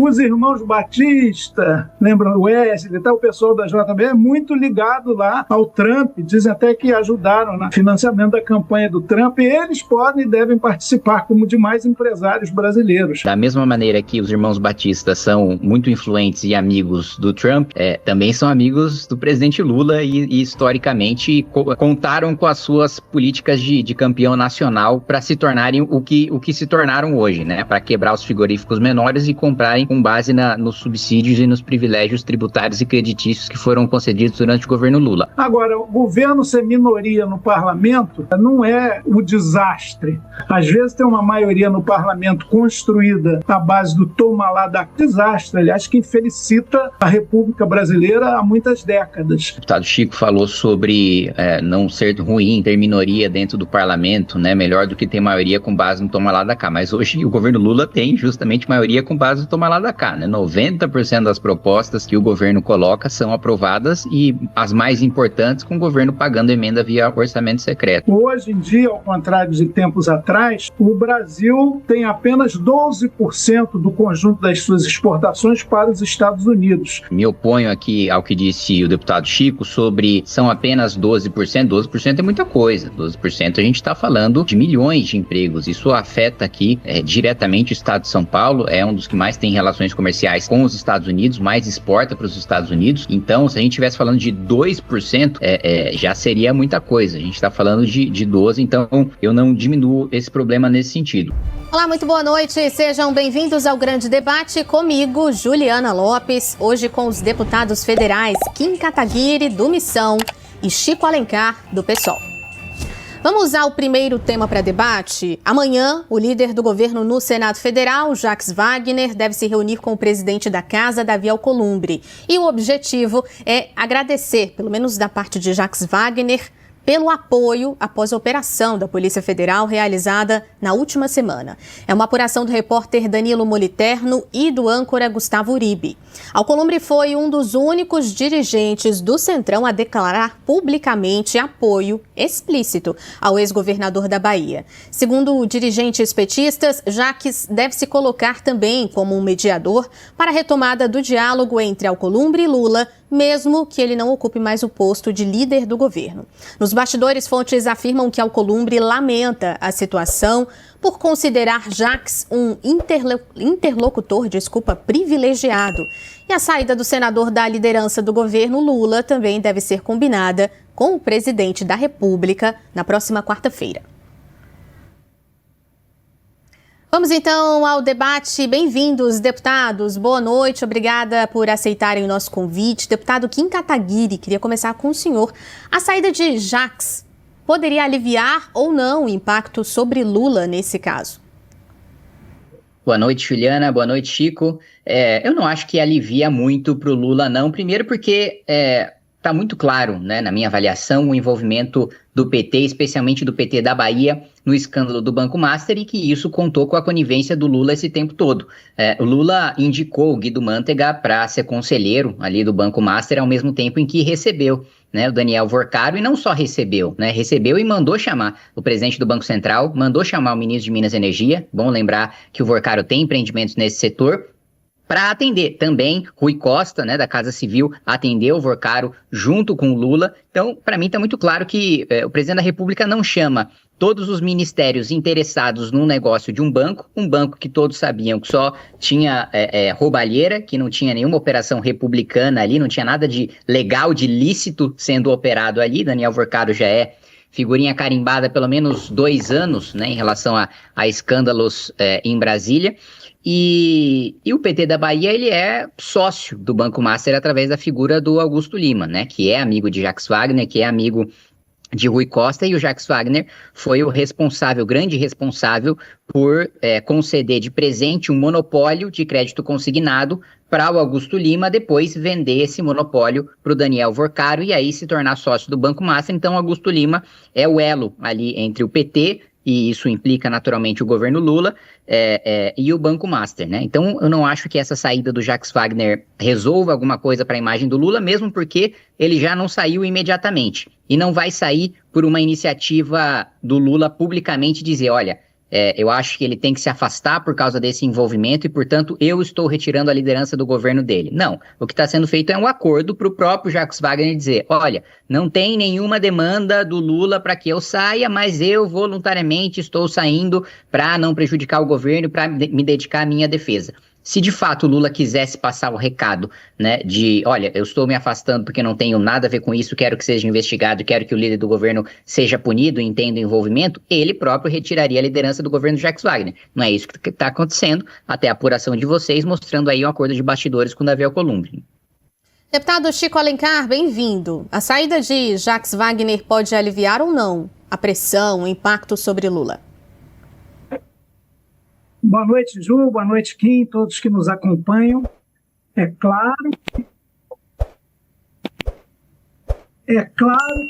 Os irmãos Batista, lembram o Wesley, o pessoal da JB é muito ligado lá ao Trump, dizem até que ajudaram no financiamento da campanha do Trump, e eles podem e devem participar como demais empresários brasileiros. Da mesma maneira que os irmãos Batista são muito influentes e amigos do Trump, também são amigos do presidente Lula e historicamente contaram com as suas políticas de campeão nacional para se tornarem o que se tornaram hoje, né? Para quebrar os frigoríficos menores e comprarem com base nos subsídios e nos privilégios tributários e creditícios que foram concedidos durante o governo Lula. Agora, o governo ser minoria no parlamento não é o desastre. Às vezes tem uma maioria no parlamento construída à base do toma lá da desastre, aliás, que felicita a República Brasileira há muitas décadas. O deputado Chico falou sobre não ser ruim ter minoria dentro do parlamento, né? Melhor do que ter maioria com base no toma lá da cá. Mas hoje o governo Lula tem justamente maioria com base no toma lá da cá, né? 90% das propostas que o governo coloca são aprovadas e as mais importantes com o governo pagando emenda via orçamento secreto. Hoje em dia, ao contrário de tempos atrás, o Brasil tem apenas 12% do conjunto das suas exportações para os Estados Unidos. Me oponho aqui ao que disse o deputado Chico sobre são apenas 12%. 12% é muita coisa. 12% a gente está falando de milhões de empregos. Isso afeta aqui diretamente o estado de São Paulo, é um dos que mais tem relações comerciais com os Estados Unidos, mais exporta para os Estados Unidos. Então, se a gente estivesse falando de 2%, já seria muita coisa. A gente está falando de 12%, então eu não diminuo esse problema nesse sentido. Olá, muito boa noite. Sejam bem-vindos ao Grande Debate comigo, Juliana Lopes, hoje com os deputados federais Kim Kataguiri, do Missão, e Chico Alencar, do PSOL. Vamos ao primeiro tema para debate. Amanhã, o líder do governo no Senado Federal, Jacques Wagner, deve se reunir com o presidente da Casa, Davi Alcolumbre. E o objetivo é agradecer, pelo menos da parte de Jacques Wagner, pelo apoio após a operação da Polícia Federal realizada na última semana. É uma apuração do repórter Danilo Moliterno e do âncora Gustavo Uribe. Alcolumbre foi um dos únicos dirigentes do Centrão a declarar publicamente apoio explícito ao ex-governador da Bahia. Segundo dirigentes petistas, Jacques deve se colocar também como um mediador para a retomada do diálogo entre Alcolumbre e Lula, mesmo que ele não ocupe mais o posto de líder do governo. Nos bastidores, fontes afirmam que Alcolumbre lamenta a situação por considerar Jacques um interlocutor privilegiado. E a saída do senador da liderança do governo, Lula, também deve ser combinada com o presidente da República na próxima quarta-feira. Vamos então ao debate. Bem-vindos, deputados. Boa noite, obrigada por aceitarem o nosso convite. Deputado Kim Kataguiri, queria começar com o senhor. A saída de Jacques poderia aliviar ou não o impacto sobre Lula nesse caso? Boa noite, Juliana. Boa noite, Chico. Eu não acho que alivia muito para o Lula, não. Primeiro porque está muito claro, né, na minha avaliação, o envolvimento do PT, especialmente do PT da Bahia, no escândalo do Banco Master, e que isso contou com a conivência do Lula esse tempo todo. O Lula indicou o Guido Mantega para ser conselheiro ali do Banco Master, ao mesmo tempo em que recebeu, né, o Daniel Vorcaro, e não só recebeu, né, recebeu e mandou chamar o presidente do Banco Central, mandou chamar o ministro de Minas e Energia. Bom lembrar que o Vorcaro tem empreendimentos nesse setor, para atender também. Rui Costa, né, da Casa Civil, atendeu o Vorcaro junto com o Lula. Então, para mim está muito claro que o presidente da República não chama todos os ministérios interessados num negócio de um banco que todos sabiam que só tinha roubalheira, que não tinha nenhuma operação republicana ali, não tinha nada de legal, de lícito sendo operado ali. Daniel Vorcaro já é figurinha carimbada há pelo menos 2 anos, né, em relação a escândalos em Brasília. E o PT da Bahia, ele é sócio do Banco Master através da figura do Augusto Lima, né, que é amigo de Jacques Wagner, que é amigo de Rui Costa, e o Jacques Wagner foi o grande responsável por conceder de presente um monopólio de crédito consignado para o Augusto Lima, depois vender esse monopólio para o Daniel Vorcaro e aí se tornar sócio do Banco Master. Então, Augusto Lima é o elo ali entre o PT, e isso implica naturalmente o governo Lula, e o Banco Master, né? Então eu não acho que essa saída do Jacques Wagner resolva alguma coisa para a imagem do Lula, mesmo porque ele já não saiu imediatamente, e não vai sair por uma iniciativa do Lula publicamente dizer, olha, eu acho que ele tem que se afastar por causa desse envolvimento e, portanto, eu estou retirando a liderança do governo dele. Não, o que está sendo feito é um acordo para o próprio Jacques Wagner dizer, olha, não tem nenhuma demanda do Lula para que eu saia, mas eu voluntariamente estou saindo para não prejudicar o governo, para me dedicar à minha defesa. Se de fato o Lula quisesse passar o recado, né, de, olha, eu estou me afastando porque não tenho nada a ver com isso, quero que seja investigado, quero que o líder do governo seja punido, entenda o envolvimento, ele próprio retiraria a liderança do governo de Jacques Wagner. Não é isso que está acontecendo, até a apuração de vocês, mostrando aí um acordo de bastidores com o Davi Alcolumbre. Deputado Chico Alencar, bem-vindo. A saída de Jacques Wagner pode aliviar ou não a pressão, o impacto sobre Lula? Boa noite, Ju, boa noite, Kim, todos que nos acompanham. É claro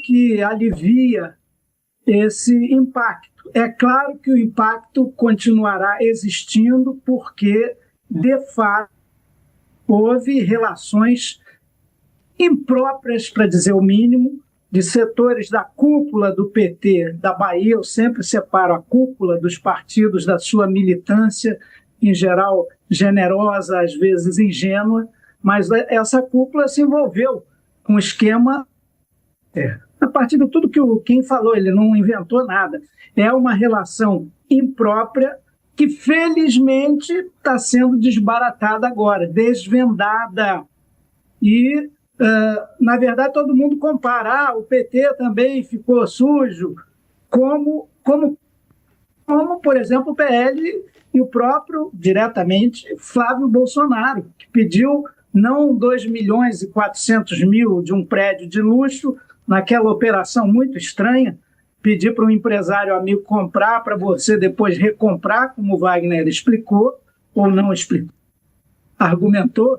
que alivia esse impacto. É claro que o impacto continuará existindo porque, de fato, houve relações impróprias, para dizer o mínimo, de setores da cúpula do PT da Bahia. Eu sempre separo a cúpula dos partidos da sua militância, em geral generosa, às vezes ingênua, mas essa cúpula se envolveu com um esquema, a partir de tudo que o Kim falou, ele não inventou nada. É uma relação imprópria que, felizmente, está sendo desbaratada agora, desvendada. E na verdade, todo mundo compara, o PT também ficou sujo, como, por exemplo, o PL e o próprio, diretamente, Flávio Bolsonaro, que pediu não 2.400.000 de um prédio de luxo, naquela operação muito estranha, pedir para um empresário amigo comprar, para você depois recomprar, como o Wagner explicou, ou não explicou, argumentou,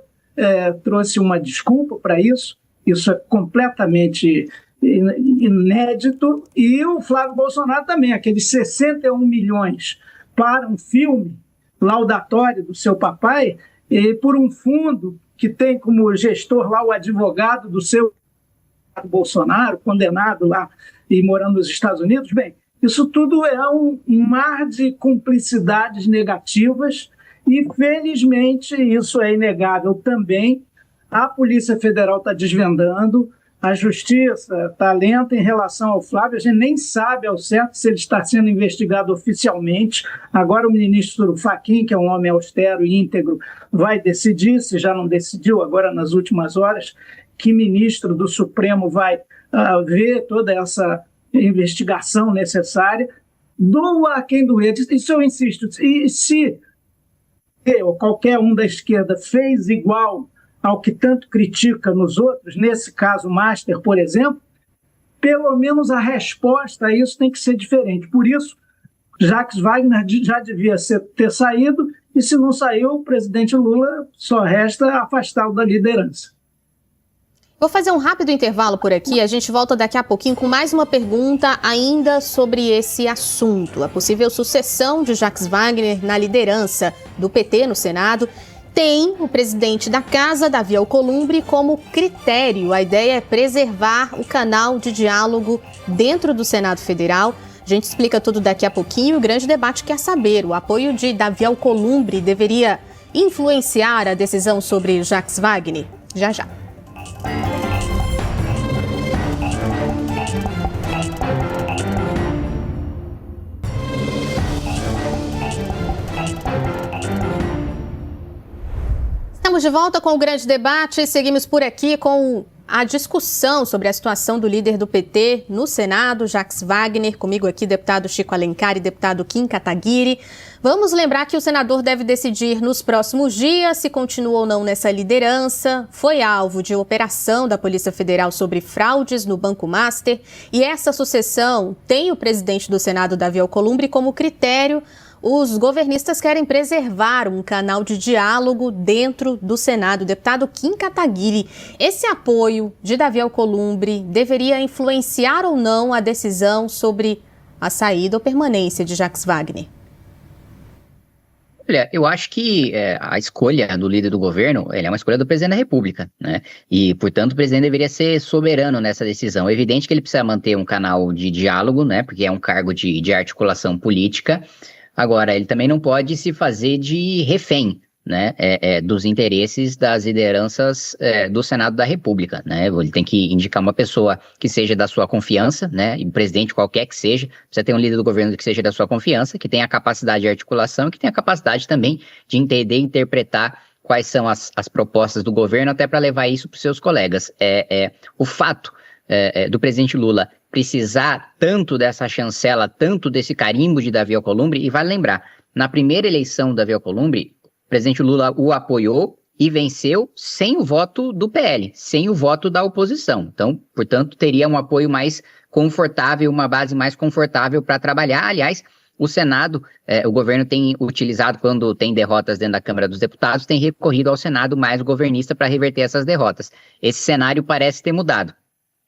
trouxe uma desculpa para isso. Isso é completamente inédito. E o Flávio Bolsonaro também, aqueles 61 milhões para um filme laudatório do seu papai, e por um fundo que tem como gestor lá o advogado do seu Bolsonaro, condenado lá e morando nos Estados Unidos. Bem, isso tudo é um mar de cumplicidades negativas. E, felizmente, isso é inegável também. A Polícia Federal está desvendando, a Justiça está lenta em relação ao Flávio, a gente nem sabe ao certo se ele está sendo investigado oficialmente. Agora o ministro Fachin, que é um homem austero e íntegro, vai decidir, se já não decidiu agora nas últimas horas, que ministro do Supremo vai ver toda essa investigação necessária. Doa a quem doer, isso eu insisto, e se ou qualquer um da esquerda fez igual ao que tanto critica nos outros, nesse caso o Master, por exemplo, pelo menos a resposta a isso tem que ser diferente. Por isso, Jacques Wagner já devia ter saído, e se não saiu, o presidente Lula só resta afastá-lo da liderança. Vou fazer um rápido intervalo por aqui, a gente volta daqui a pouquinho com mais uma pergunta ainda sobre esse assunto. A possível sucessão de Jacques Wagner na liderança do PT no Senado tem o presidente da casa, Davi Alcolumbre, como critério. A ideia é preservar o canal de diálogo dentro do Senado Federal. A gente explica tudo daqui a pouquinho. O grande debate quer saber, o apoio de Davi Alcolumbre deveria influenciar a decisão sobre Jacques Wagner? Já já. Estamos de volta com o grande debate. Seguimos por aqui com a discussão sobre a situação do líder do PT no Senado, Jacques Wagner. Comigo aqui, deputado Chico Alencar e deputado Kim Kataguiri. Vamos lembrar que o senador deve decidir nos próximos dias se continua ou não nessa liderança. Foi alvo de operação da Polícia Federal sobre fraudes no Banco Master. E essa sucessão tem o presidente do Senado, Davi Alcolumbre, como critério. Os governistas querem preservar um canal de diálogo dentro do Senado. Deputado Kim Kataguiri, esse apoio de Davi Alcolumbre deveria influenciar ou não a decisão sobre a saída ou permanência de Jacques Wagner? Olha, eu acho que a escolha do líder do governo é uma escolha do presidente da República, né? E, portanto, o presidente deveria ser soberano nessa decisão. É evidente que ele precisa manter um canal de diálogo, né? Porque é um cargo de articulação política. Agora, ele também não pode se fazer de refém, né, dos interesses das lideranças do Senado da República, né? Ele tem que indicar uma pessoa que seja da sua confiança, né, e presidente qualquer que seja, precisa ter um líder do governo que seja da sua confiança, que tenha a capacidade de articulação, que tenha a capacidade também de entender e interpretar quais são as propostas do governo, até para levar isso para os seus colegas. O fato do presidente Lula precisar tanto dessa chancela, tanto desse carimbo de Davi Alcolumbre, e vale lembrar, na primeira eleição do Davi Alcolumbre, o presidente Lula o apoiou e venceu sem o voto do PL, sem o voto da oposição. Então, portanto, teria um apoio mais confortável, uma base mais confortável para trabalhar. Aliás, o Senado, o governo tem utilizado, quando tem derrotas dentro da Câmara dos Deputados, tem recorrido ao Senado mais governista para reverter essas derrotas. Esse cenário parece ter mudado.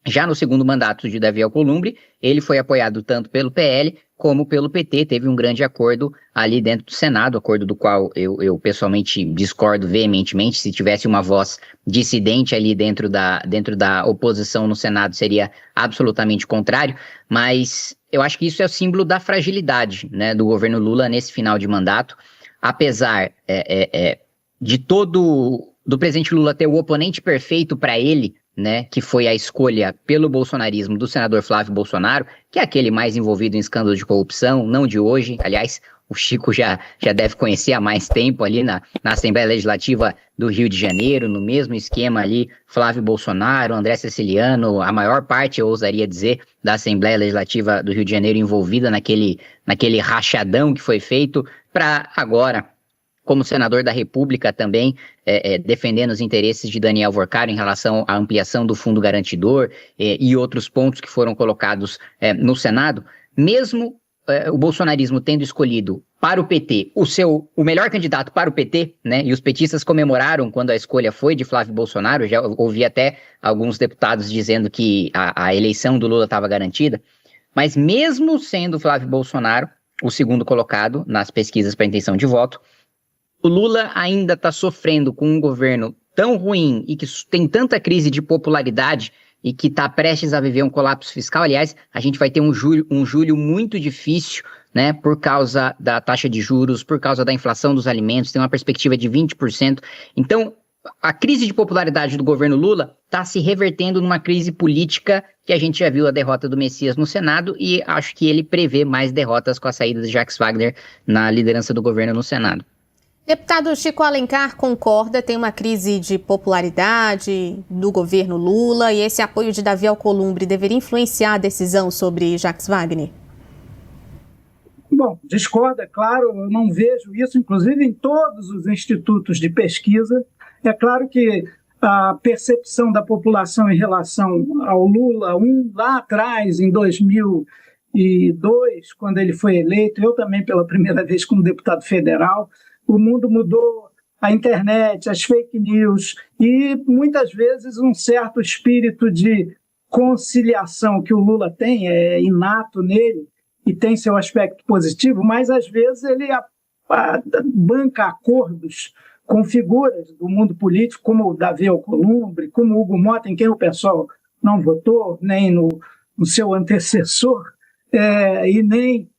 Já no segundo mandato de Davi Alcolumbre, ele foi apoiado tanto pelo PL como pelo PT, teve um grande acordo ali dentro do Senado, acordo do qual eu pessoalmente discordo veementemente. Se tivesse uma voz dissidente ali dentro da oposição no Senado, seria absolutamente contrário, mas eu acho que isso é o símbolo da fragilidade, né, do governo Lula nesse final de mandato, apesar do presidente Lula ter o oponente perfeito para ele, né, que foi a escolha pelo bolsonarismo do senador Flávio Bolsonaro, que é aquele mais envolvido em escândalo de corrupção, não de hoje. Aliás, o Chico já deve conhecer há mais tempo ali na Assembleia Legislativa do Rio de Janeiro, no mesmo esquema ali, Flávio Bolsonaro, André Ceciliano, a maior parte, eu ousaria dizer, da Assembleia Legislativa do Rio de Janeiro envolvida naquele rachadão que foi feito, para agora, como senador da República também, defendendo os interesses de Daniel Vorcaro em relação à ampliação do fundo garantidor e outros pontos que foram colocados no Senado, mesmo o bolsonarismo tendo escolhido para o PT o melhor candidato para o PT, né, e os petistas comemoraram quando a escolha foi de Flávio Bolsonaro. Já ouvi até alguns deputados dizendo que a eleição do Lula estava garantida, mas mesmo sendo Flávio Bolsonaro o segundo colocado nas pesquisas para intenção de voto, o Lula ainda está sofrendo com um governo tão ruim e que tem tanta crise de popularidade e que está prestes a viver um colapso fiscal. Aliás, a gente vai ter um julho muito difícil, né, por causa da taxa de juros, por causa da inflação dos alimentos, tem uma perspectiva de 20%. Então, a crise de popularidade do governo Lula está se revertendo numa crise política que a gente já viu a derrota do Messias no Senado, e acho que ele prevê mais derrotas com a saída de Jacques Wagner na liderança do governo no Senado. Deputado Chico Alencar concorda, tem uma crise de popularidade do governo Lula e esse apoio de Davi Alcolumbre deveria influenciar a decisão sobre Jacques Wagner? Bom, discordo, é claro, eu não vejo isso, inclusive em todos os institutos de pesquisa. É claro que a percepção da população em relação ao Lula, lá atrás, em 2002, quando ele foi eleito, eu também pela primeira vez como deputado federal, o mundo mudou, a internet, as fake news e, muitas vezes, um certo espírito de conciliação que o Lula tem, é inato nele e tem seu aspecto positivo, mas, às vezes, ele banca acordos com figuras do mundo político, como o Davi Alcolumbre, como o Hugo Mota, em quem o pessoal não votou, nem no seu antecessor, e nem...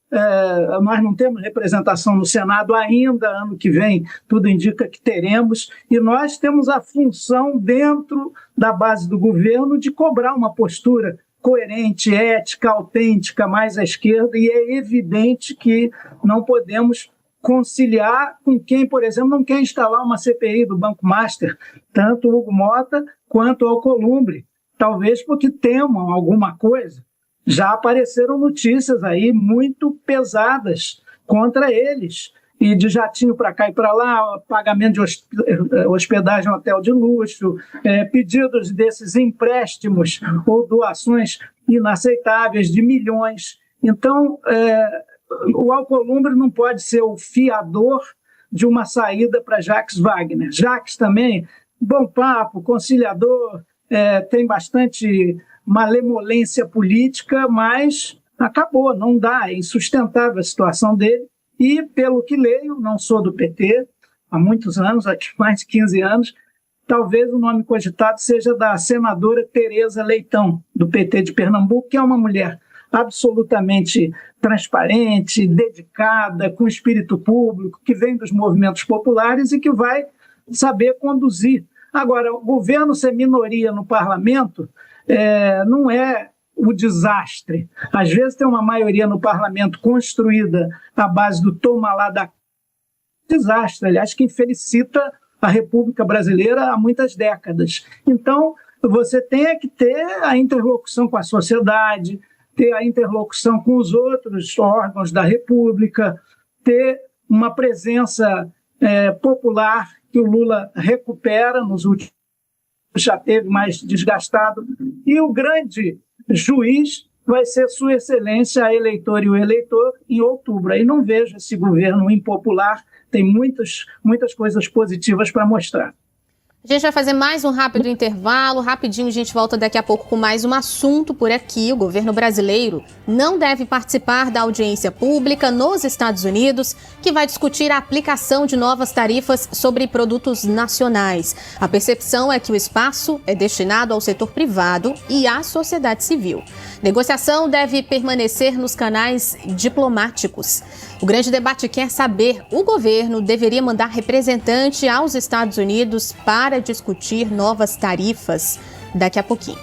nós não temos representação no Senado ainda, ano que vem tudo indica que teremos, e nós temos a função dentro da base do governo de cobrar uma postura coerente, ética, autêntica, mais à esquerda, e é evidente que não podemos conciliar com quem, por exemplo, não quer instalar uma CPI do Banco Master, tanto o Hugo Mota quanto o Alcolumbre, talvez porque temam alguma coisa. Já apareceram notícias aí muito pesadas contra eles, e de jatinho para cá e para lá, pagamento de hospedagem em hotel de luxo, pedidos desses empréstimos ou doações inaceitáveis de milhões. Então, o Alcolumbre não pode ser o fiador de uma saída para Jacques Wagner. Jacques também, bom papo, conciliador, tem bastante malemolência política, mas acabou, não dá, é insustentável a situação dele. E, pelo que leio, não sou do PT há muitos anos, há mais de 15 anos, talvez o nome cogitado seja da senadora Tereza Leitão, do PT de Pernambuco, que é uma mulher absolutamente transparente, dedicada, com espírito público, que vem dos movimentos populares e que vai saber conduzir. Agora, o governo ser minoria no parlamento não é o desastre. Às vezes tem uma maioria no parlamento construída à base do toma lá da desastre, aliás, que infelicita a República Brasileira há muitas décadas. Então, você tem que ter a interlocução com a sociedade, ter a interlocução com os outros órgãos da República, ter uma presença popular que o Lula recupera nos últimos anos, já teve mais desgastado, e o grande juiz vai ser Sua Excelência, a eleitora e o eleitor, em outubro. Aí não vejo esse governo impopular, tem muitas coisas positivas para mostrar. A gente vai fazer mais um rápido intervalo. Rapidinho, a gente volta daqui a pouco com mais um assunto por aqui. O governo brasileiro não deve participar da audiência pública nos Estados Unidos, que vai discutir a aplicação de novas tarifas sobre produtos nacionais. A percepção é que o espaço é destinado ao setor privado e à sociedade civil. Negociação deve permanecer nos canais diplomáticos. O grande debate quer saber: o governo deveria mandar representante aos Estados Unidos para discutir novas tarifas? Daqui a pouquinho.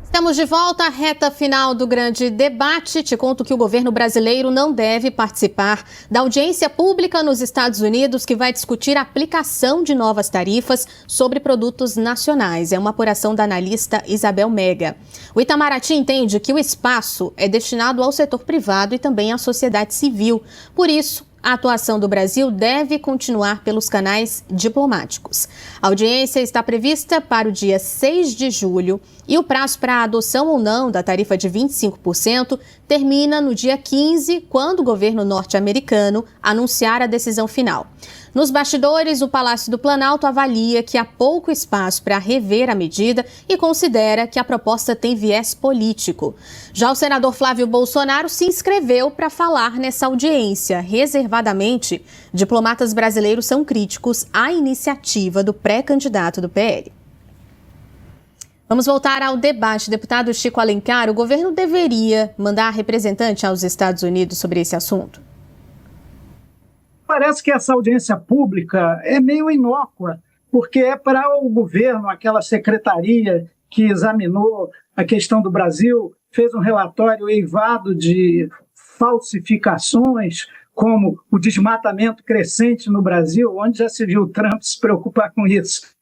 Estamos de volta à reta final do grande debate. Te conto que o governo brasileiro não deve participar da audiência pública nos Estados Unidos, que vai discutir a aplicação de novas tarifas sobre produtos nacionais. É uma apuração da analista Isabel Mega. O Itamaraty entende que o espaço é destinado ao setor privado e também à sociedade civil. Por isso, a atuação do Brasil deve continuar pelos canais diplomáticos. A audiência está prevista para o dia 6 de julho e o prazo para a adoção ou não da tarifa de 25% termina no dia 15, quando o governo norte-americano anunciar a decisão final. Nos bastidores, o Palácio do Planalto avalia que há pouco espaço para rever a medida e considera que a proposta tem viés político. Já o senador Flávio Bolsonaro se inscreveu para falar nessa audiência. Reservadamente, diplomatas brasileiros são críticos à iniciativa do pré-candidato do PL. Vamos voltar ao debate. Deputado Chico Alencar, o governo deveria mandar representante aos Estados Unidos sobre esse assunto? Parece que essa audiência pública é meio inócua, porque é para o governo, aquela secretaria que examinou a questão do Brasil, fez um relatório eivado de falsificações, como o desmatamento crescente no Brasil, onde já se viu o Trump se preocupar com isso,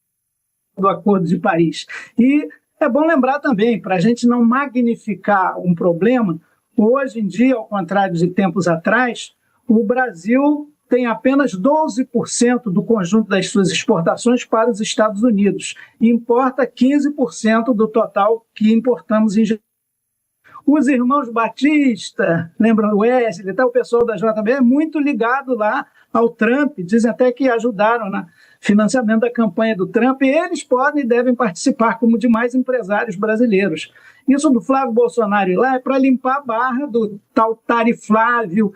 do Acordo de Paris. E é bom lembrar também, para a gente não magnificar um problema, hoje em dia, ao contrário de tempos atrás, o Brasil tem apenas 12% do conjunto das suas exportações para os Estados Unidos e importa 15% do total que importamos em geral. Os irmãos Batista, lembram o Wesley, o pessoal da JB é muito ligado lá ao Trump, dizem até que ajudaram no financiamento da campanha do Trump, e eles podem e devem participar, como demais empresários brasileiros. Isso do Flávio Bolsonaro lá é para limpar a barra do tal Tariflávio,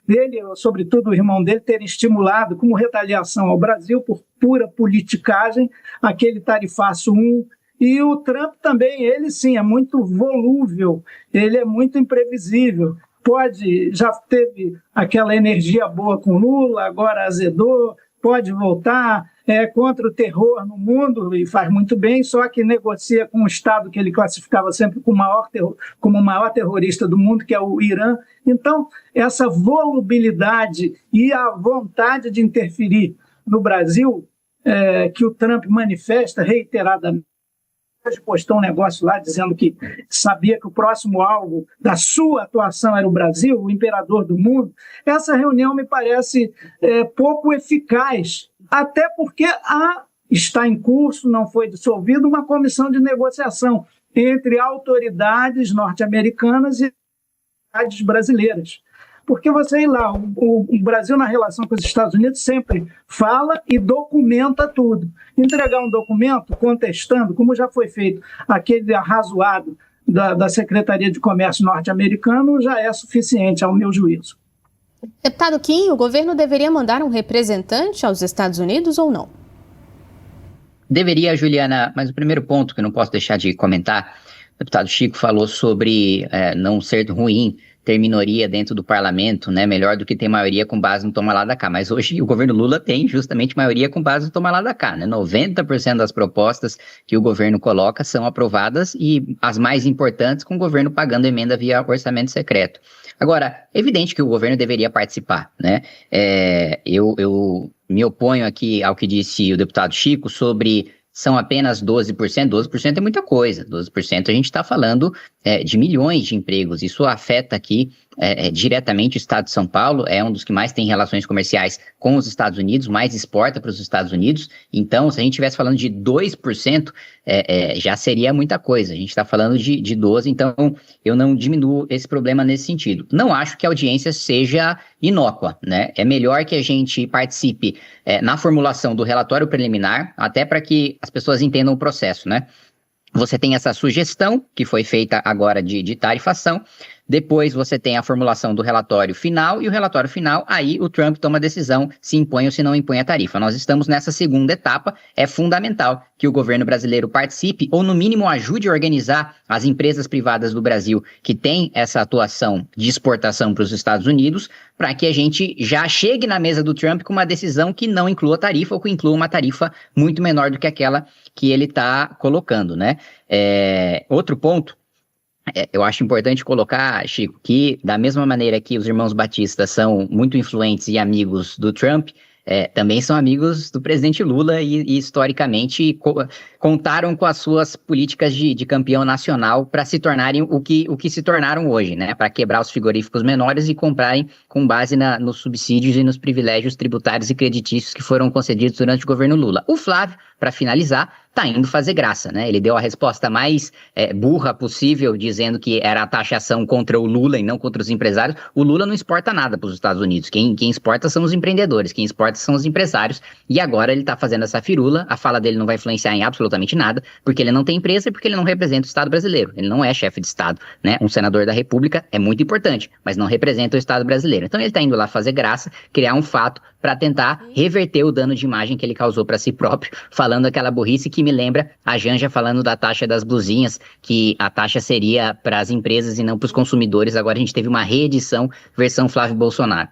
dele, sobretudo o irmão dele, terem estimulado como retaliação ao Brasil por pura politicagem aquele tarifaço 1. E o Trump também, ele sim, é muito volúvel, ele é muito imprevisível. Já teve aquela energia boa com Lula, agora azedou, pode voltar, contra o terror no mundo e faz muito bem, só que negocia com um Estado que ele classificava sempre como o maior terrorista do mundo, que é o Irã. Então, essa volubilidade e a vontade de interferir no Brasil, que o Trump manifesta reiteradamente, hoje postou um negócio lá dizendo que sabia que o próximo alvo da sua atuação era o Brasil, o imperador do mundo. Essa reunião me parece pouco eficaz, até porque está em curso, não foi dissolvida, uma comissão de negociação entre autoridades norte-americanas e autoridades brasileiras. Porque você ir lá, o Brasil na relação com os Estados Unidos sempre fala e documenta tudo. Entregar um documento contestando, como já foi feito, aquele arrazoado da Secretaria de Comércio norte-americano já é suficiente, ao meu juízo. Deputado Kim, o governo deveria mandar um representante aos Estados Unidos ou não? Deveria, Juliana, mas o primeiro ponto que eu não posso deixar de comentar, o deputado Chico falou sobre não ser ruim ter minoria dentro do parlamento, né, melhor do que ter maioria com base no toma lá da cá, mas hoje o governo Lula tem justamente maioria com base no toma lá da cá, né, 90% das propostas que o governo coloca são aprovadas e as mais importantes com o governo pagando emenda via orçamento secreto. Agora, é evidente que o governo deveria participar, né, eu me oponho aqui ao que disse o deputado Chico sobre são apenas 12%, 12% é muita coisa, 12% a gente está falando de milhões de empregos, isso afeta aqui diretamente o estado de São Paulo, é um dos que mais tem relações comerciais com os Estados Unidos, mais exporta para os Estados Unidos, então se a gente estivesse falando de 2%, já seria muita coisa, a gente está falando de 12%, então eu não diminuo esse problema nesse sentido. Não acho que a audiência seja inócua, né? É melhor que a gente participe na formulação do relatório preliminar, até para que as pessoas entendam o processo, né? Você tem essa sugestão, que foi feita agora de tarifação, depois você tem a formulação do relatório final, e o relatório final, aí o Trump toma a decisão se impõe ou se não impõe a tarifa. Nós estamos nessa segunda etapa, é fundamental que o governo brasileiro participe, ou no mínimo ajude a organizar as empresas privadas do Brasil que têm essa atuação de exportação para os Estados Unidos, para que a gente já chegue na mesa do Trump com uma decisão que não inclua tarifa, ou que inclua uma tarifa muito menor do que aquela que ele está colocando, né? Outro ponto, eu acho importante colocar, Chico, que da mesma maneira que os irmãos Batista são muito influentes e amigos do Trump, também são amigos do presidente Lula e historicamente contaram com as suas políticas de campeão nacional para se tornarem o que se tornaram hoje, né? Para quebrar os frigoríficos menores e comprarem com base nos subsídios e nos privilégios tributários e creditícios que foram concedidos durante o governo Lula. O Flávio, para finalizar, tá indo fazer graça, né? Ele deu a resposta mais burra possível, dizendo que era a taxação contra o Lula e não contra os empresários. O Lula não exporta nada para os Estados Unidos. Quem exporta são os empreendedores, quem exporta são os empresários. E agora ele tá fazendo essa firula, a fala dele não vai influenciar em absolutamente nada, porque ele não tem empresa e porque ele não representa o Estado brasileiro. Ele não é chefe de Estado, né? Um senador da República é muito importante, mas não representa o Estado brasileiro. Então ele tá indo lá fazer graça, criar um fato para tentar reverter o dano de imagem que ele causou para si próprio, falando aquela burrice que me lembra a Janja falando da taxa das blusinhas, que a taxa seria para as empresas e não para os consumidores. Agora a gente teve uma reedição versão Flávio Bolsonaro.